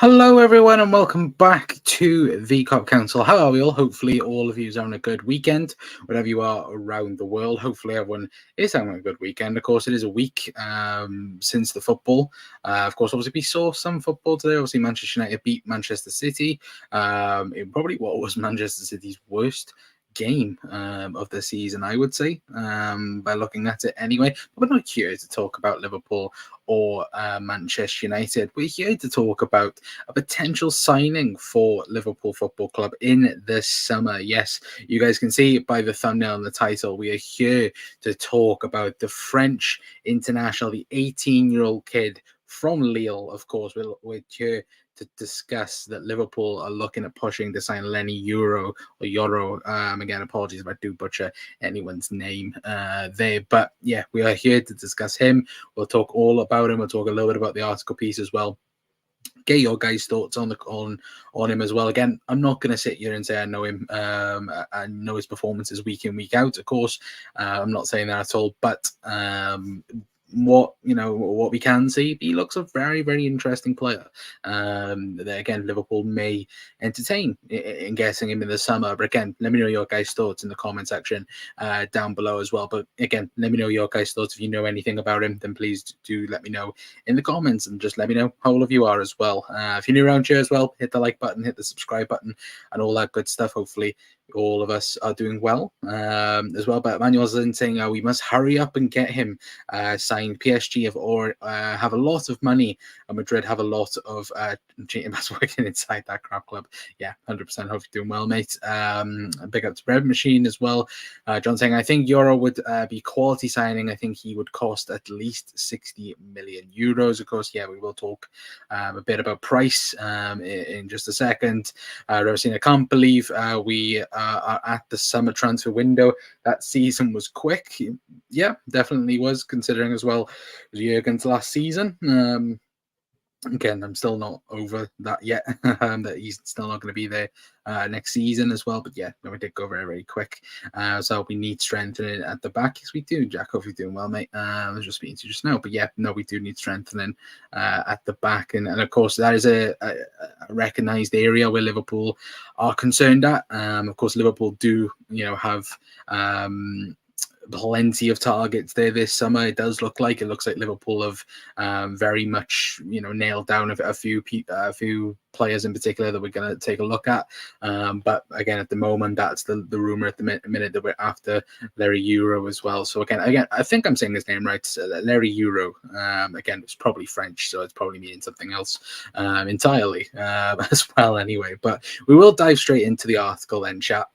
Hello, everyone, and welcome back to the Cop Council. How are we all? Hopefully, all of you are having a good weekend, wherever you are around the world. Hopefully, everyone is having a good weekend. Of course, it is a week since the football. Of course, obviously, we saw some football today. Obviously, Manchester United beat Manchester City. It probably what was Manchester City's worst game of the season, I would say, by looking at it anyway. But we're not here to talk about Liverpool or Manchester United. We're here to talk about a potential signing for Liverpool Football Club in the summer. Yes, you guys can see by the thumbnail and the title, we are here to talk about the French international, the 18-year-old kid from Lille, of course. We're here to discuss that Liverpool are looking at pushing to sign Leny Yoro or Yoro. Again, apologies if I do butcher anyone's name there. But yeah, we are here to discuss him. We'll talk all about him. We'll talk a little bit about the article piece as well. Get your guys' thoughts on him as well. Again, I'm not going to sit here and say I know him. I know his performances week in, week out. Of course, I'm not saying that at all. But what we can see, he looks a very, very interesting player that again Liverpool may entertain in getting him in the summer. But again, let me know your guys' thoughts in the comment section down below as well. But again, let me know your guys' thoughts. If you know anything about him, then please do let me know in the comments, and just let me know how all of you are as well. If you're new around here as well, hit the like button, hit the subscribe button, and all that good stuff. Hopefully all of us are doing well as well. But Emmanuel's saying we must hurry up and get him signed. PSG have a lot of money, and Madrid have a lot of cheating working inside that crap club. Yeah, 100%. Hope you're doing well, mate. Big up to Bread Machine as well. John saying, I think Yoro would be quality signing. I think he would cost at least 60 million euros. Of course, yeah, we will talk a bit about price in just a second. Rosina, I can't believe we are at the summer transfer window. That season was quick. Yeah, definitely was, considering as well as Jurgen's last season. Again, I'm still not over that yet, that he's still not going to be there next season as well. But yeah, we did go very, very quick. So we need strengthening at the back. Yes, we do. Jack, hope you're doing well, mate. I was just speaking to you just now. But yeah, no, we do need strengthening at the back. And of course, that is a recognised area where Liverpool are concerned at. Of course, Liverpool do, have plenty of targets there this summer. It looks like Liverpool have very much nailed down a few players in particular that we're going to take a look at. But again, at the moment, that's the rumor at the minute that we're after Leny Yoro as well. So again, I think I'm saying his name right. Leny Yoro. Again, it's probably French, so it's probably meaning something else entirely as well. Anyway, but we will dive straight into the article then, chat,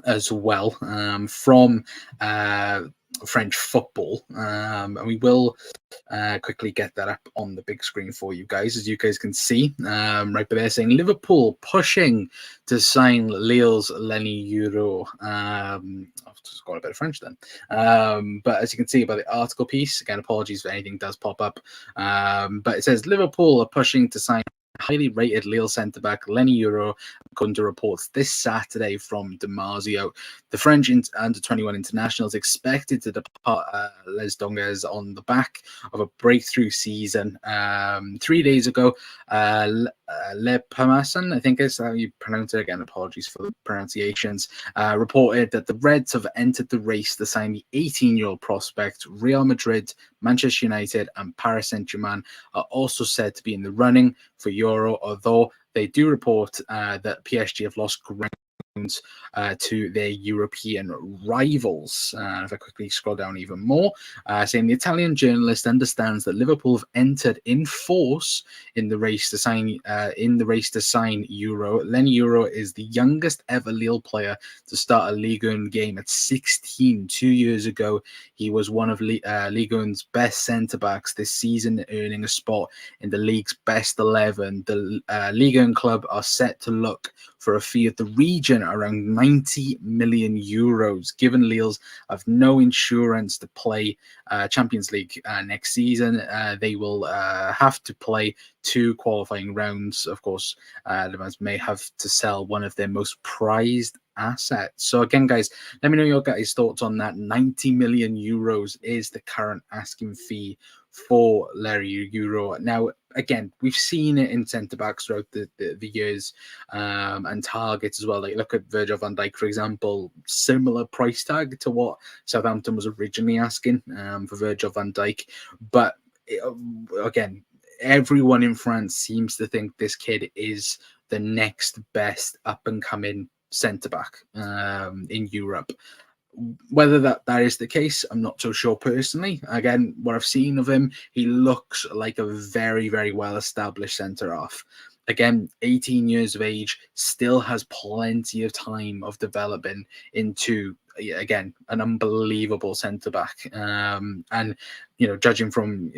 as well, from French football, and we will quickly get that up on the big screen for you guys, as you guys can see right there, saying Liverpool pushing to sign Lille's Leny Yoro. I've just got a bit of French then, but as you can see by the article piece, again, apologies if anything does pop up, but it says Liverpool are pushing to sign highly rated Lille centre-back Leny Yoro, according to reports this Saturday from Damasio. The French under-21 international is expected to depart Les Donges on the back of a breakthrough season. 3 days ago, Le Parmesan, I think is how you pronounce it. Again, apologies for the pronunciations, reported that the Reds have entered the race to sign the 18-year-old prospect. Real Madrid, Manchester United, and Paris Saint-Germain are also said to be in the running for Yoro, although they do report that PSG have lost ground to their European rivals. If I quickly scroll down even more, saying the Italian journalist understands that Liverpool have entered in force in the race to sign Yoro. Leny Yoro is the youngest ever Lille player to start a Ligue 1 game at 16. 2 years ago, he was one of Ligue 1's best centre backs this season, earning a spot in the league's best 11. The Ligue 1 club are set to look for a fee of the region around 90 million euros. Given Lille's have no insurance to play Champions League next season, they will have to play 2 qualifying rounds. Of course, the may have to sell one of their most prized assets. So again, guys, let me know your guys' thoughts on that. 90 million euros is the current asking fee for Leny Yoro. Now, again, we've seen it in centre backs throughout the years, and targets as well. Like look at Virgil van Dijk, for example, similar price tag to what Southampton was originally asking for Virgil van Dijk, but again, everyone in France seems to think this kid is the next best up and coming centre back in Europe. Whether that is the case, I'm not so sure personally. Again, what I've seen of him, he looks like a very, very well established centre half. Again, 18 years of age, still has plenty of time of developing into, again, an unbelievable centre back. And judging from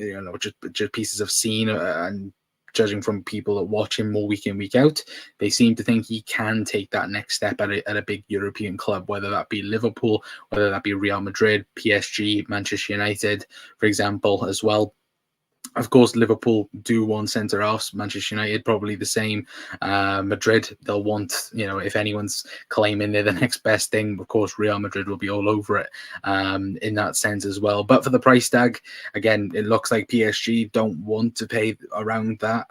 just pieces I've seen and judging from people that watch him more week in, week out, they seem to think he can take that next step at a big European club, whether that be Liverpool, whether that be Real Madrid, PSG, Manchester United, for example, as well. Of course, Liverpool do want centre halves. Manchester United probably the same. Madrid, they'll want, if anyone's claiming they're the next best thing, of course, Real Madrid will be all over it in that sense as well. But for the price tag, again, it looks like PSG don't want to pay around that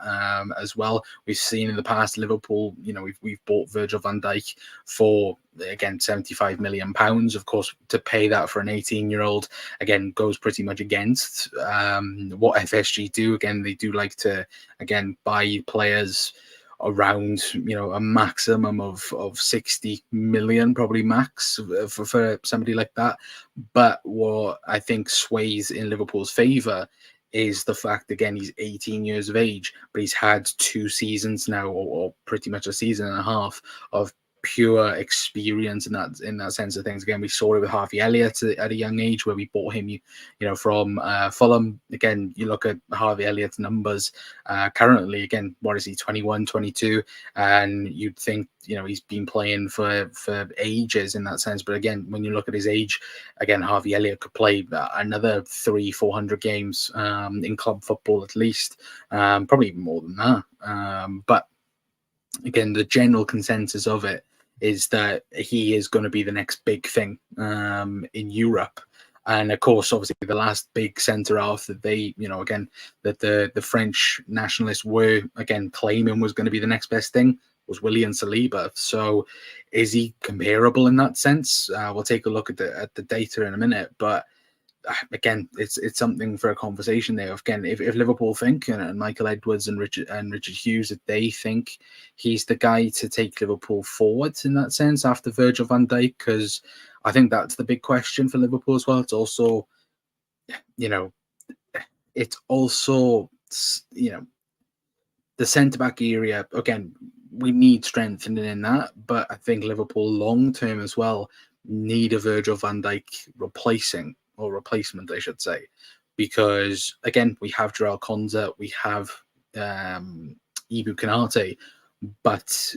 as well. We've seen in the past Liverpool, we've bought Virgil van Dijk for, again, £75 million. Of course, to pay that for an 18-year-old, again, goes pretty much against what FSG do. Again, they do like to, again, buy players around, a maximum of 60 million, probably max for somebody like that. But what I think sways in Liverpool's favour is the fact, again, he's 18 years of age, but he's had 2 seasons now, or pretty much a season and a half of pure experience in that sense of things. Again, we saw it with Harvey Elliott at a young age, where we bought him, from Fulham. Again, you look at Harvey Elliott's numbers currently. Again, what is he, 21, 22? And you'd think, he's been playing for ages in that sense. But again, when you look at his age, again, Harvey Elliott could play another 300-400 games in club football at least, probably even more than that. But again, the general consensus of it is that he is going to be the next big thing in Europe. And of course, obviously, the last big centre half that they, again, that the French nationalists were, again, claiming was going to be the next best thing was William Saliba. So is he comparable in that sense? We'll take a look at the data in a minute. But again, it's something for a conversation there. Again, if Liverpool think, and Michael Edwards and Richard Hughes, if they think he's the guy to take Liverpool forward in that sense after Virgil van Dijk, because I think that's the big question for Liverpool as well. It's also, the centre-back area, again, we need strengthening in that, but I think Liverpool long-term as well need a Virgil van Dijk replacement, I should say, because, again, we have Jarell Konza, we have Ibu Konate, but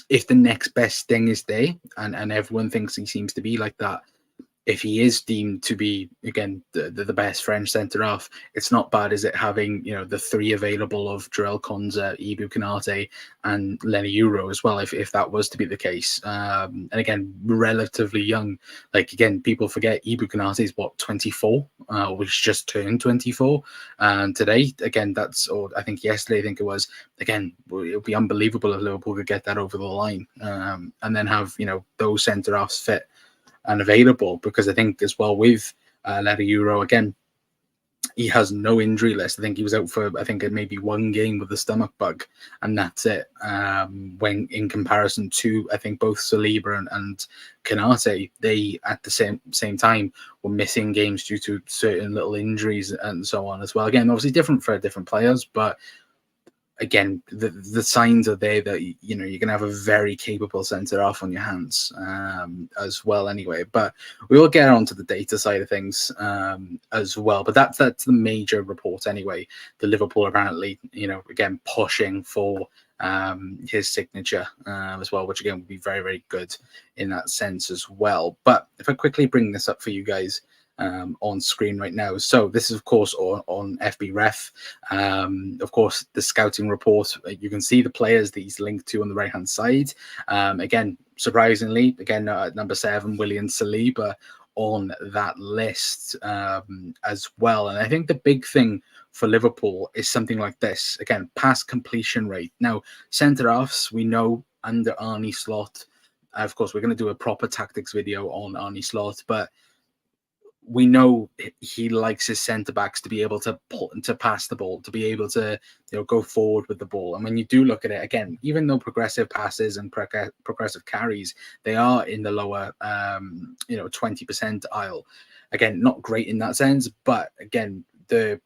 if the next best thing is there, and everyone thinks he seems to be like that, if he is deemed to be, again, the best French centre-half, it's not bad, is it, having, the 3 available of Jarell Konza, Ibu Konate, and Leny Yoro as well, if that was to be the case. And again, relatively young. Like, again, people forget Ibu Konate is, 24? Which just turned 24 today. Again, or I think yesterday, it was. Again, it would be unbelievable if Liverpool could get that over the line and then have, those centre-halves fit and available, because I think as well with Leny Yoro, again, he has no injury list. I think he was out for, maybe 1 game with the stomach bug, and that's it. When in comparison to, I think, both Saliba and Konate, they at the same time were missing games due to certain little injuries and so on as well. Again, obviously different for different players, but again, the signs are there that you're going to have a very capable centre half on your hands as well. Anyway, but we will get onto the data side of things as well. But that's the major report anyway. The Liverpool apparently, again, pushing for his signature as well, which again would be very, very good in that sense as well. But if I quickly bring this up for you guys on screen right now. So this is, of course, on FB Ref. Of course, the scouting report, you can see the players that he's linked to on the right-hand side. Again, surprisingly, number 7, William Saliba, on that list as well. And I think the big thing for Liverpool is something like this. Again, pass completion rate. Now, centre-halves, we know under Arne Slot, of course, we're going to do a proper tactics video on Arne Slot, but we know he likes his centre backs to be able to pass the ball, to be able to go forward with the ball. And when you do look at it again, even though progressive passes and progressive carries, they are in the lower 20% aisle. Again, not great in that sense, but again, the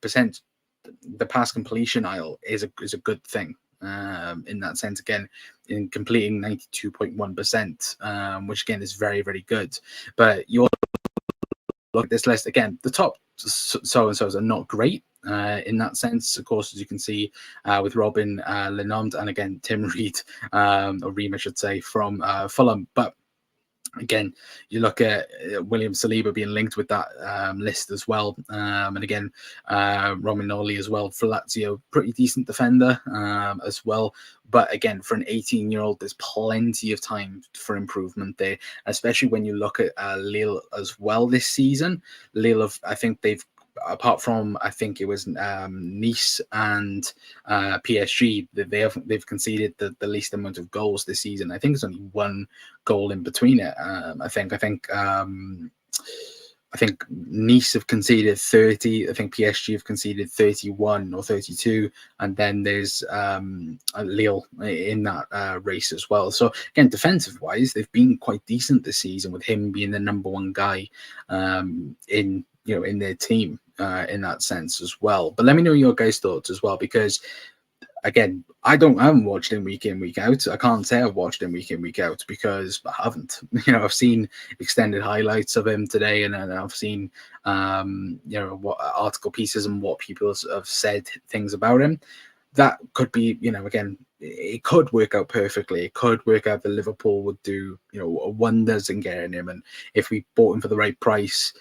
pass completion aisle is a good thing. In that sense, again, in completing 92.1%, which again is very, very good. But you look at this list again, the top so-and-sos are not great in that sense, of course, as you can see with Robin Lenond and again Tim Reed, or Ream I should say, from Fulham. But again, you look at William Saliba being linked with that list as well. And again, Romagnoli as well for Lazio, pretty decent defender as well. But again, for an 18-year-old, there's plenty of time for improvement there, especially when you look at Lille as well this season. Lille, I think apart from I think it was Nice and PSG, they've conceded the least amount of goals this season. I think it's only one goal in between it. I think Nice have conceded 30. I think PSG have conceded 31 or 32, and then there's Lille in that race as well. So again, defensive-wise, they've been quite decent this season, with him being the number one guy in their team in that sense as well. But let me know your guys' thoughts as well, because again, I haven't watched him week in, week out. I can't say I've watched him week in, week out, because I haven't. I've seen extended highlights of him today, and I've seen what article pieces and what people have said things about him. That could be, again, it could work out perfectly. It could work out that Liverpool would do, wonders in getting him, and if we bought him for the right price,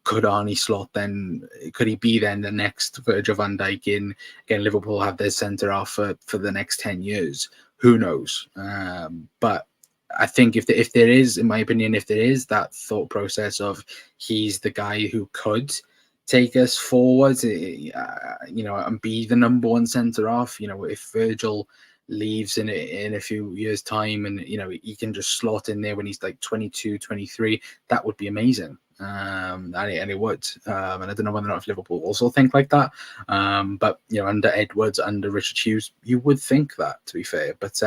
could Arne Slot could he be then the next Virgil van Dijk in? Again, Liverpool have their centre off for the next 10 years. Who knows? But I think if there is, in my opinion, if there is that thought process of he's the guy who could take us forward, and be the number one centre off, if Virgil leaves in a few years time, and he can just slot in there when he's like 22, 23, that would be amazing. And it would, and I don't know whether or not if Liverpool also think like that, but under Edwards, under Richard Hughes, you would think that, to be fair. But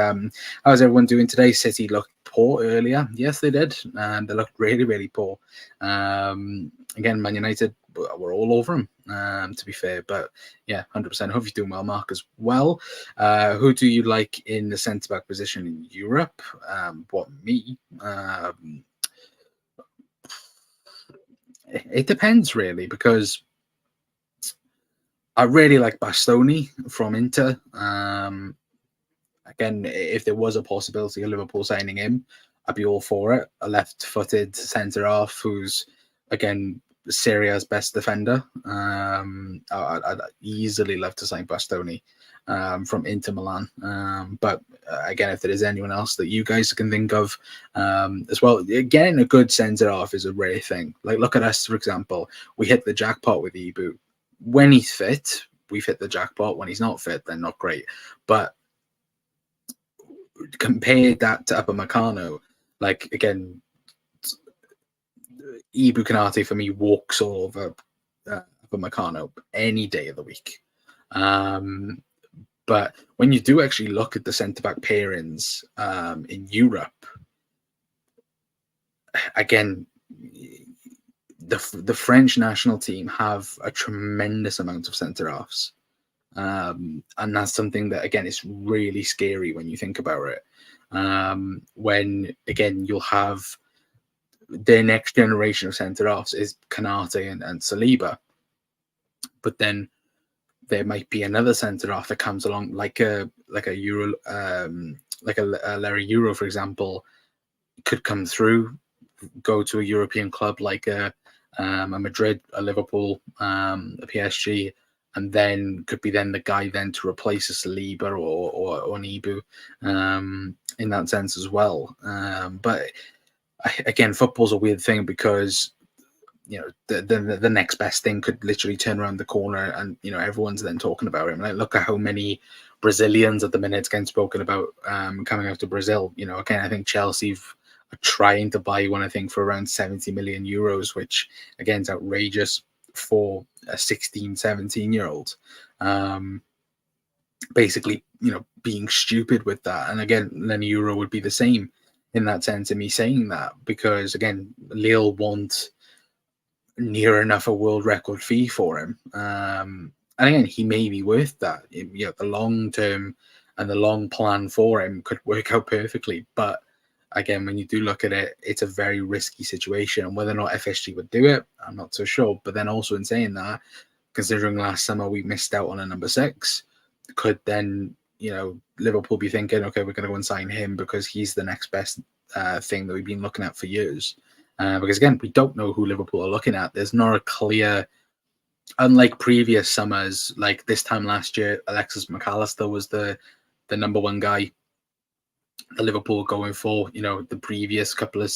how's everyone doing today? City looked poor earlier. Yes, they did, and they looked really, really poor. Again, Man United were all over them, to be fair. But yeah, 100%. Hope you're doing well, Mark, as well. Who do you like in the centre back position in Europe? Me? It depends, really, because I really like Bastoni from Inter. Again, if there was a possibility of Liverpool signing him, I'd be all for it. A left-footed centre-half who's, again, Serie A's best defender. I'd easily love to sign Bastoni from Inter Milan. But again, if there is anyone else that you guys can think of as well, getting a good centre-half is a rare thing. Like, look at us, for example. We hit the jackpot with Ibu. When he's fit, we've hit the jackpot. When he's not fit, then not great. But compare that to Upamecano, like, again, Ibu Konate for me walks all over Upamecano any day of the week. But when you do actually look at the centre-back pairings in Europe, again, the French national team have a tremendous amount of centre-halves. And that's something that, again, is really scary when you think about it. When, again, you'll have their next generation of centre-halves is Konate and Saliba. But then there might be another centre-half that comes along, like a Euro, like a Leny Yoro, for example, could come through, go to a European club like a Madrid, a Liverpool, a PSG, and then could be then the guy then to replace a Saliba or an Ibu in that sense as well. But again, football's a weird thing because the next best thing could literally turn around the corner, and everyone's then talking about him. Like, look at how many Brazilians at the minute getting spoken about coming out to Brazil. Again, I think Chelsea are trying to buy one, I think, for around 70 million euros, which again is outrageous for a 16, 17-year-old. Basically, being stupid with that. And again, Leny Yoro would be the same in that sense of me saying that, because again, Lille want near enough a world record fee for him. And again, he may be worth that. The long term and the long plan for him could work out perfectly. But again, when you do look at it, it's a very risky situation. And whether or not FSG would do it, I'm not so sure. But then also in saying that, considering last summer we missed out on a number 6, could then, Liverpool be thinking, okay, we're going to go and sign him because he's the next best thing that we've been looking at for years. Because again, we don't know who Liverpool are looking at. There's not a clear, unlike previous summers, like this time last year, Alexis McAllister was the number 1 guy that Liverpool going for. The previous couple of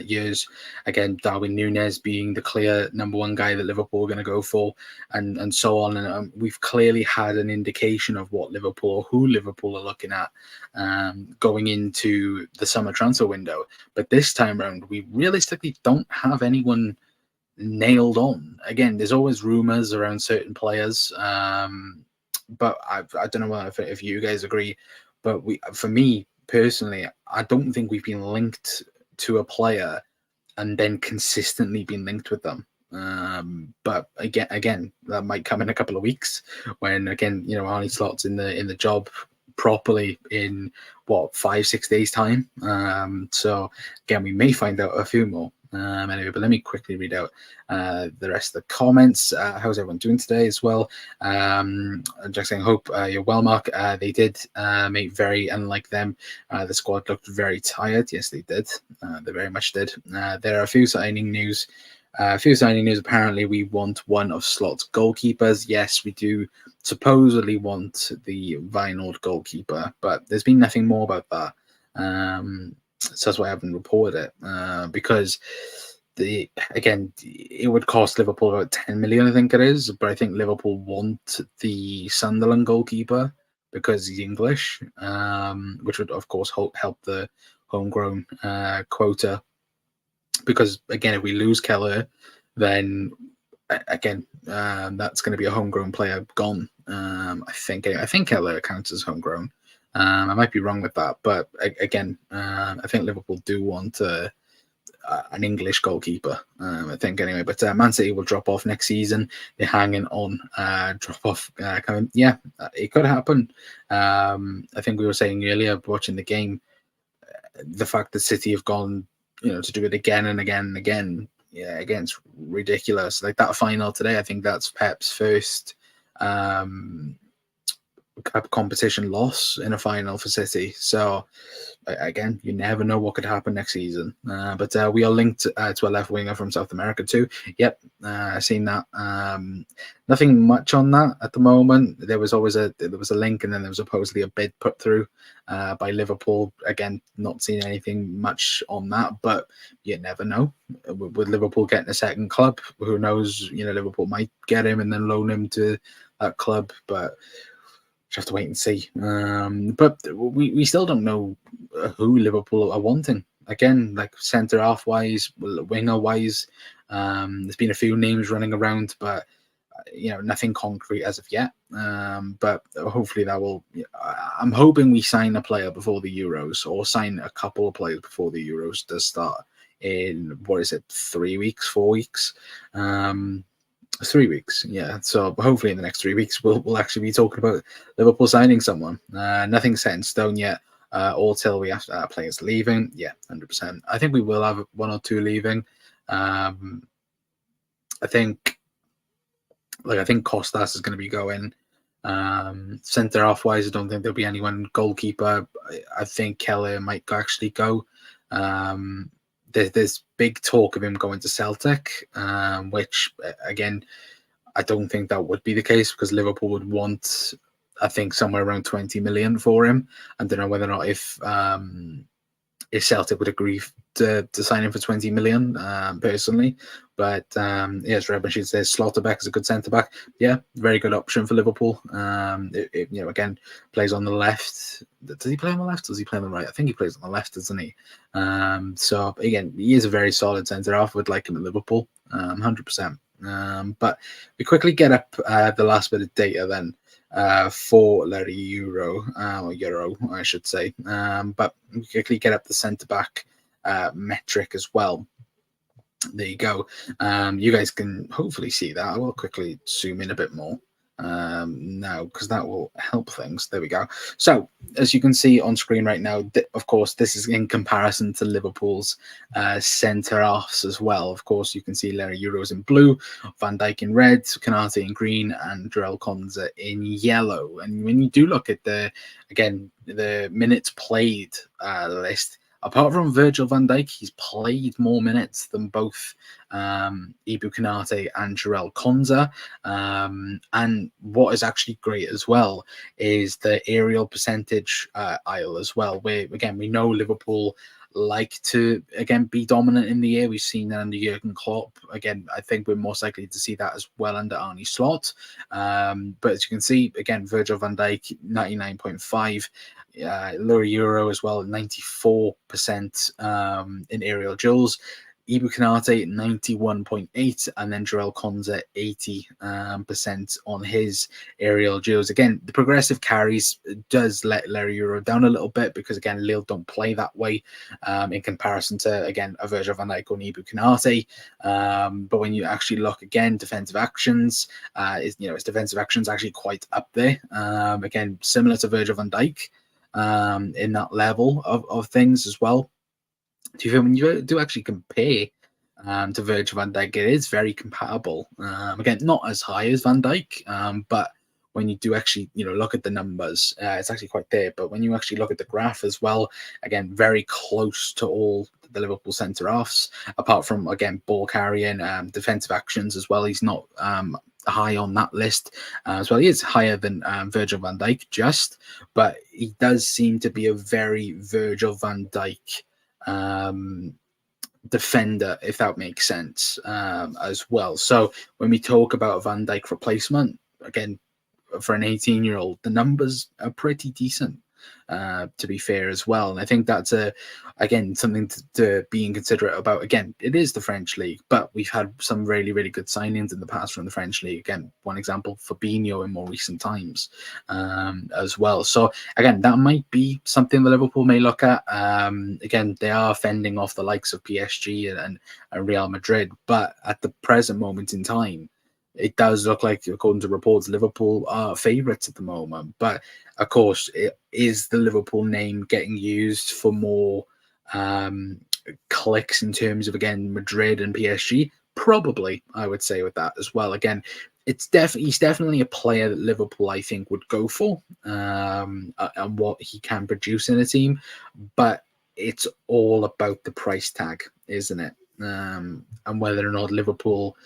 years, again, Darwin Núñez being the clear number 1 guy that Liverpool are going to go for, and so on. And we've clearly had an indication of what Liverpool, or who Liverpool are looking at going into the summer transfer window. But this time around, we realistically don't have anyone nailed on. Again, there's always rumors around certain players, but I don't know if you guys agree, but for me personally, I don't think we've been linked to a player and then consistently been linked with them. But again, that might come in a couple of weeks when, again, Arne Slot's in the job properly in 5-6 days time. So again, we may find out a few more. Anyway, but let me quickly read out the rest of the comments. How's everyone doing today as well? Just saying, hope you're well, Mark. They did make very unlike them. The squad looked very tired. Yes, they did. They very much did. There are a few signing news. Apparently, we want one of Slot's goalkeepers. Yes, we do supposedly want the Vinald goalkeeper, but there's been nothing more about that. So that's why I haven't reported it, because it would cost Liverpool about 10 million, I think it is. But I think Liverpool want the Sunderland goalkeeper because he's English, which would of course help the homegrown quota. Because again, if we lose Keller, then again, that's going to be a homegrown player gone. I think Keller counts as homegrown. I might be wrong with that, but again, I think Liverpool do want an English goalkeeper. I think anyway. But Man City will drop off next season. They're hanging on drop off. Yeah, it could happen. I think we were saying earlier, watching the game, the fact that City have gone, to do it again and again and again. Yeah, again, it's ridiculous. Like that final today, I think that's Pep's first competition loss in a final for City. So again, you never know what could happen next season. But we are linked to a left winger from South America too. Yep, I've seen that. Nothing much on that at the moment. There was a link, and then there was supposedly a bid put through by Liverpool. Again, not seeing anything much on that, but you never know. With Liverpool getting a second club, who knows? Liverpool might get him and then loan him to that club, but just have to wait and see. But we still don't know who Liverpool are wanting. Again, like centre half wise, winger wise, there's been a few names running around, but nothing concrete as of yet. But hopefully that will. I'm hoping we sign a player before the Euros, or sign a couple of players before the Euros does start in 3 weeks, 4 weeks. 3 weeks, yeah. So hopefully in the next 3 weeks we'll actually be talking about Liverpool signing someone. Nothing set in stone yet, or till we have players leaving. Yeah, 100%. I think we will have 1 or 2 leaving. I think Costas is going to be going. Centre half wise, I don't think there'll be anyone. Goalkeeper, I think Keller might actually go. There's big talk of him going to Celtic, which again, I don't think that would be the case, because Liverpool would want, I think, somewhere around 20 million for him. I don't know whether or not if if Celtic would agree to sign him for 20 million, personally. But yes, Red Machine says Slotterbeck is a good centre back. Yeah, very good option for Liverpool. Again, plays on the left. Does he play on the left? Or does he play on the right? I think he plays on the left, doesn't he? So again, he is a very solid centre half. Would like him at Liverpool, 100%. But we quickly get up the last bit of data then. For Leny Yoro, or Euro, I should say. But we quickly get up the centre back metric as well. There you go. You guys can hopefully see that. I will quickly zoom in a bit more now, because that will help things. There we go. So as you can see on screen right now, of course, this is in comparison to Liverpool's centre halves as well. Of course, you can see Leny Yoro's in blue, Van Dijk in red, Konate in green, and Jarell Konza in yellow. And when you do look at the minutes played list, apart from Virgil van Dijk, he's played more minutes than both Ibu Konate and Jarell Konza. And what is actually great as well is the aerial percentage aisle as well, where, again, we know Liverpool like to, again, be dominant in the air. We've seen that under Jurgen Klopp. Again, I think we're most likely to see that as well under Arne Slot. But as you can see, again, Virgil van Dijk, 99.5. Leny Yoro as well, 94% in aerial duels. Ibu Konate 91.8, and then Jarell Konza 80% on his aerial duels. Again, the progressive carries does let Leny Yoro down a little bit, because again, Lille don't play that way in comparison to, again, a Virgil van Dijk or Ibu Konate. But when you actually look again, defensive actions, his defensive actions actually quite up there. Again, similar to Virgil van Dijk in that level of things as well. Do you feel when you do actually compare to Virgil van Dijk, it is very compatible. Again, not as high as Van Dijk, but when you do actually, look at the numbers, it's actually quite there. But when you actually look at the graph as well, again, very close to all the Liverpool centre halves, apart from, again, ball carrying, defensive actions as well. He's not high on that list as well. He is higher than Virgil van Dijk, but he does seem to be a very Virgil van Dijk defender, if that makes sense, as well. So when we talk about a Van Dijk replacement, again, for an 18-year-old, the numbers are pretty decent, to be fair as well. And I think that's again something to be inconsiderate about. Again, it is the French league, but we've had some really, really good signings in the past from the French league. Again, one example, Fabinho in more recent times, as well. So again, that might be something that Liverpool may look at. Again, they are fending off the likes of PSG and Real Madrid, but at the present moment in time, it does look like, according to reports, Liverpool are favourites at the moment. But of course, is the Liverpool name getting used for more clicks in terms of, again, Madrid and PSG? Probably, I would say, with that as well. Again, he's definitely a player that Liverpool, I think, would go for, and what he can produce in a team. But it's all about the price tag, isn't it? And whether or not Liverpool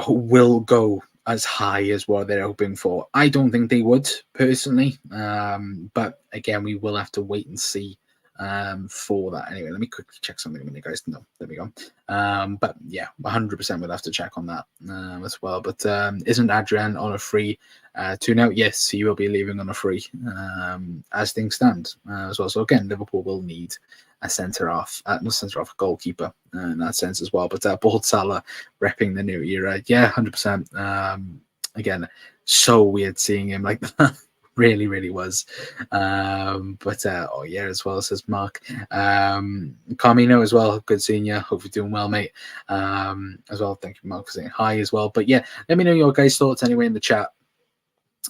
will go as high as what they're hoping for. I don't think they would, personally. But again, we will have to wait and see for that. Anyway, let me quickly check something when you guys know. There we go. But yeah, 100% we'll have to check on that as well. But isn't Adrian on a free tune out? Yes, he will be leaving on a free as things stand as well. So again, Liverpool will need a centre-half, goalkeeper in that sense as well. But Bald Salah repping the new era. Yeah, 100%. Again, so weird seeing him like that. Really, really was. Oh yeah, as well, says Mark. Carmino as well, good seeing you. Hope you're doing well, mate. As well, thank you, Mark, for saying hi as well. But yeah, let me know your guys' thoughts anyway in the chat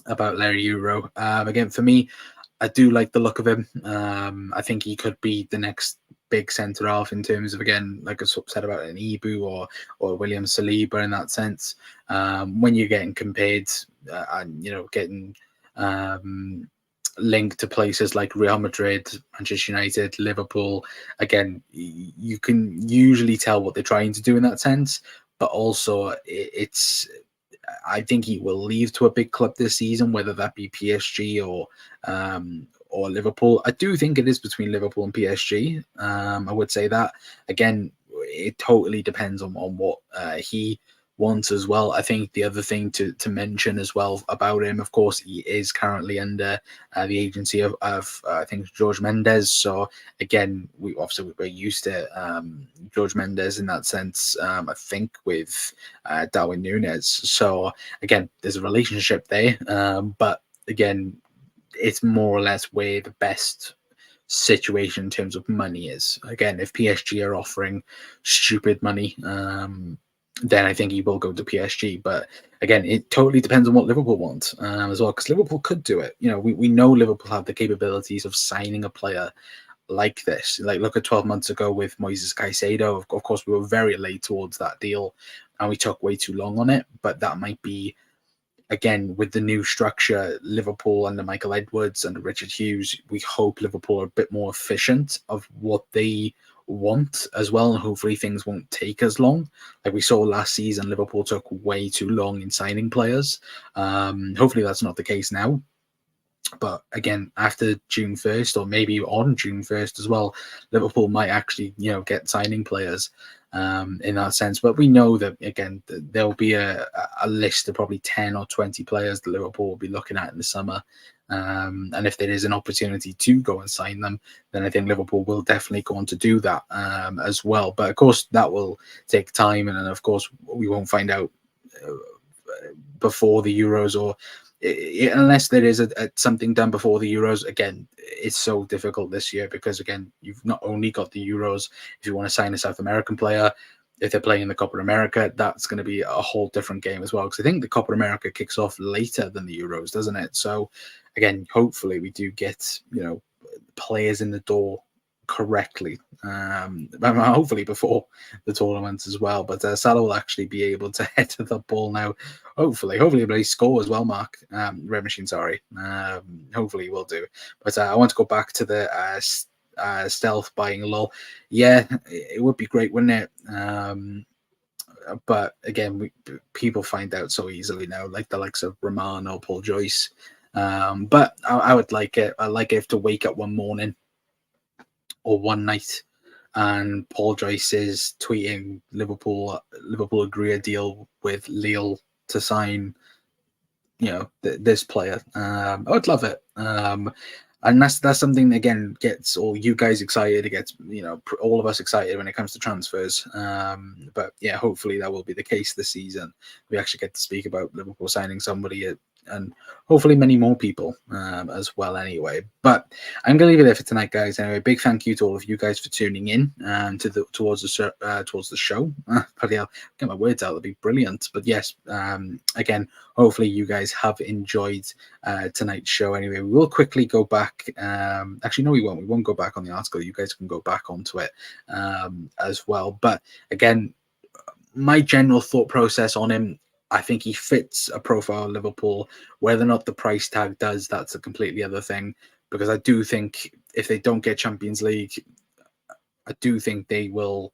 about Leny Yoro. Again, for me, I do like the look of him. I think he could be the next big centre half in terms of, again, like I said about an Ibu or William Saliba in that sense. When you're getting compared and getting linked to places like Real Madrid, Manchester United, Liverpool, again, you can usually tell what they're trying to do in that sense. But also, I think he will leave to a big club this season, whether that be PSG or Liverpool. I do think it is between Liverpool and PSG. I would say that. Again, it totally depends on what he wants as well. I think the other thing to mention as well about him, of course, he is currently under the agency of I think George Mendes. So again, we're used to George Mendes in that sense. I think with Darwin Núñez. So again, there's a relationship there, but again, it's more or less where the best situation in terms of money is. Again, if PSG are offering stupid money, then I think he will go to PSG. But again, it totally depends on what Liverpool want as well, because Liverpool could do it. We know Liverpool have the capabilities of signing a player like this. Like, look at 12 months ago with Moises Caicedo. Of course, we were very late towards that deal and we took way too long on it. But that might be, again, with the new structure, Liverpool under Michael Edwards and Richard Hughes, we hope Liverpool are a bit more efficient of what they want as well, and hopefully things won't take as long. Like we saw last season, Liverpool took way too long in signing players. Hopefully that's not the case now. But again, after June 1st, or maybe on June 1st as well, Liverpool might actually, get signing players in that sense. But we know that, again, there'll be a list of probably 10 or 20 players that Liverpool will be looking at in the summer. And if there is an opportunity to go and sign them, then I think Liverpool will definitely go on to do that as well. But of course, that will take time. And then, of course, we won't find out before the Euros, or unless there is something done before the Euros. Again, it's so difficult this year because, again, you've not only got the Euros. If you want to sign a South American player, if they're playing in the Copa America, that's going to be a whole different game as well. Because I think the Copa America kicks off later than the Euros, doesn't it? So, again, hopefully we do get, players in the door correctly, hopefully before the tournament as well. But Salah will actually be able to head to the ball now. Hopefully he score as well, Mark. Red Machine, sorry. Hopefully he will do. But I want to go back to the stealth buying lol. Yeah, it would be great, wouldn't it? But again, people find out so easily now, like the likes of Rahman or Paul Joyce. But I would like it. I like it to wake up one morning or one night and Paul Joyce is tweeting Liverpool agree a deal with Lille to sign, this player. I would love it. And that's something that, again, gets all you guys excited. It gets, all of us excited when it comes to transfers. But yeah, hopefully that will be the case this season. We actually get to speak about Liverpool signing somebody, and hopefully many more people as well anyway. But I'm going to leave it there for tonight, guys. Anyway, big thank you to all of you guys for tuning in towards the show. Bloody hell, get my words out, that'd be brilliant. But yes, again, hopefully you guys have enjoyed tonight's show. Anyway, we will quickly go back. Actually, no, we won't. We won't go back on the article. You guys can go back onto it as well. But again, my general thought process on him, I think he fits a profile of Liverpool. Whether or not the price tag does, that's a completely other thing. Because I do think if they don't get Champions League, I do think they will.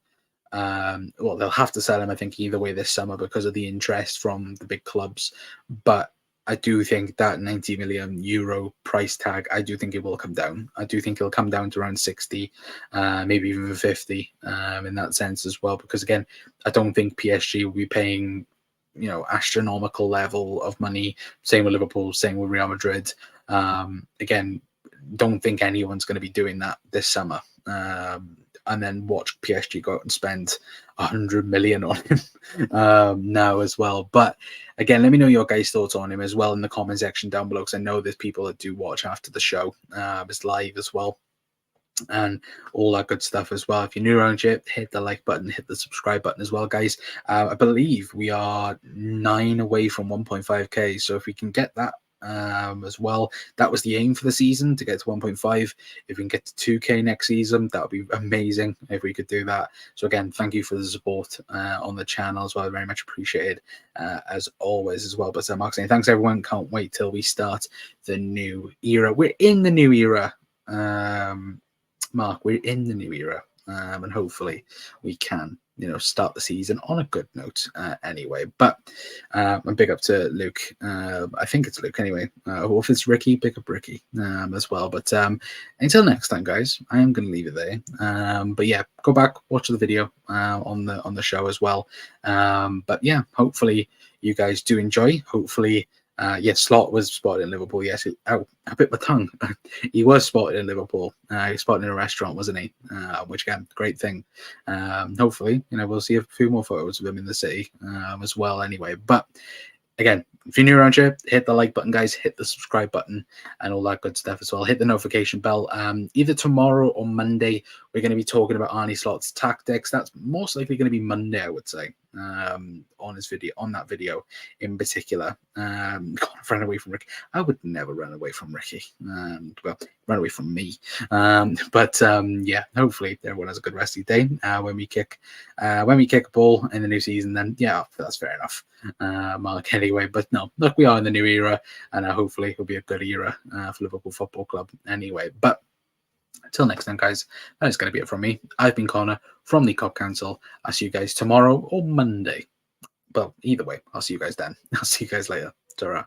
They'll have to sell him, I think, either way this summer because of the interest from the big clubs. But I do think that 90 million euro price tag, I do think it will come down. I do think it'll come down to around 60, maybe even 50 in that sense as well. Because, again, I don't think PSG will be paying, astronomical level of money. Same with Liverpool, same with Real Madrid. Again, don't think anyone's going to be doing that this summer. And then watch PSG go out and spend 100 million on him now as well. But again, let me know your guys' thoughts on him as well in the comment section down below, because I know there's people that do watch after the show. It's live as well, and all that good stuff as well. If you're new around here, hit the like button, hit the subscribe button as well, guys. I believe we are 9 away from 1.5k, so if we can get that as well, that was the aim for the season, to get to 1.5. If we can get to 2k next season, that would be amazing if we could do that. So again, thank you for the support on the channel as well, very much appreciated as always as well. But Mark saying thanks everyone, can't wait till we start the new era. We're in the new era, Mark, we're in the new era, and hopefully we can start the season on a good note anyway. But and big up to Luke. I think it's Luke anyway. Or if it's Ricky, big up Ricky as well. But until next time, guys, I am going to leave it there. But yeah, go back, watch the video on the show as well. But yeah, hopefully you guys do enjoy. Hopefully. Yes, Slot was spotted in Liverpool. Yes, I bit my tongue. He was spotted in Liverpool. He was spotted in a restaurant, wasn't he? Which again, great thing. Hopefully, we'll see a few more photos of him in the city as well. Anyway, but again, if you're new around here, hit the like button, guys. Hit the subscribe button and all that good stuff as well. Hit the notification bell. Either tomorrow or Monday, we're going to be talking about Arnie Slot's tactics. That's most likely going to be Monday, I would say. On that video in particular. Run away from Ricky. I would never run away from Ricky. Well, run away from me. But yeah, hopefully everyone has a good rest of the day when we kick a ball in the new season. Then yeah, that's fair enough. Mark anyway. But no, look, we are in the new era, and hopefully it'll be a good era for Liverpool Football Club anyway. But until next time, guys, that is going to be it from me. I've been Connor from the COP Council. I'll see you guys tomorrow or Monday. Well, either way, I'll see you guys then. I'll see you guys later. Ta-ra.